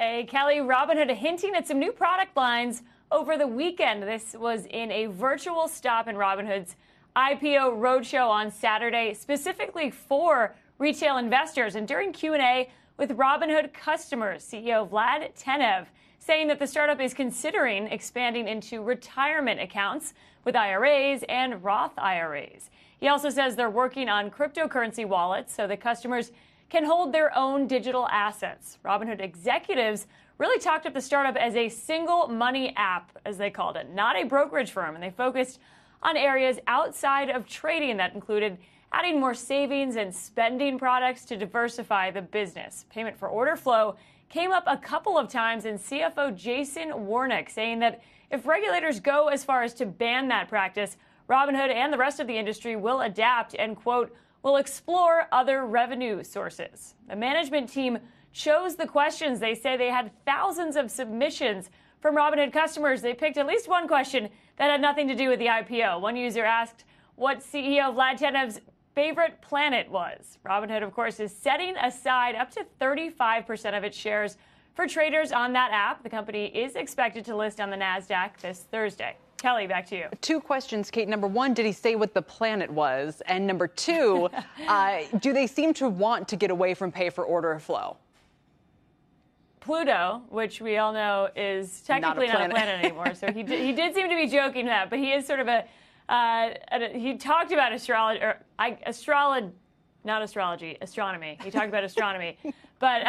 Hey, Kelly, Robinhood hinting at some new product lines over the weekend. This was in a virtual stop in Robinhood's IPO roadshow on Saturday, specifically for retail investors. And during Q&A with Robinhood customers, CEO Vlad Tenev saying that the startup is considering expanding into retirement accounts with IRAs and Roth IRAs. He also says they're working on cryptocurrency wallets so that customers can hold their own digital assets. Robinhood executives really talked up the startup as a single money app, as they called it, not a brokerage firm. And they focused on areas outside of trading that included adding more savings and spending products to diversify the business. Payment for order flow came up a couple of times, and CFO Jason Warnick saying that if regulators go as far as to ban that practice, Robinhood and the rest of the industry will adapt and, quote, will explore other revenue sources. The management team chose the questions. They say they had thousands of submissions from Robinhood customers. They picked at least one question that had nothing to do with the IPO. One user asked what CEO Vlad Tenev's favorite planet was. Robinhood, of course, is setting aside up to 35% of its shares for traders on that app. The company is expected to list on the NASDAQ this Thursday. Kelly, back to you. Two questions, Kate. Number one, did he say what the planet was? And number two, do they seem to want to get away from pay for order flow? Pluto, which we all know is technically not a planet anymore. So he did seem to be joking that, but he is sort of he talked about astronomy. He talked about astronomy, but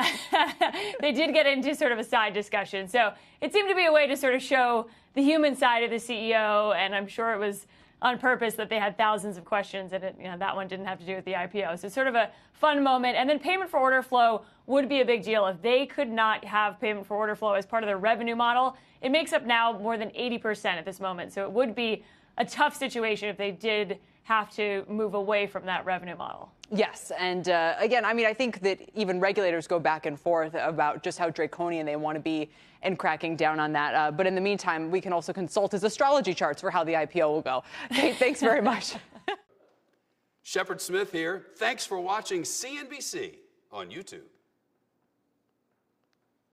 they did get into sort of a side discussion. So it seemed to be a way to sort of show the human side of the CEO, and I'm sure it was on purpose that they had thousands of questions, and that one didn't have to do with the IPO. So sort of a fun moment. And then payment for order flow would be a big deal. If they could not have payment for order flow as part of their revenue model, it makes up now more than 80% at this moment. So it would be a tough situation if they did have to move away from that revenue model. Yes. And again, I mean, I think that even regulators go back and forth about just how draconian they want to be in cracking down on that. But in the meantime, we can also consult his astrology charts for how the IPO will go. Kate, thanks very much. Shepard Smith here. Thanks for watching CNBC on YouTube.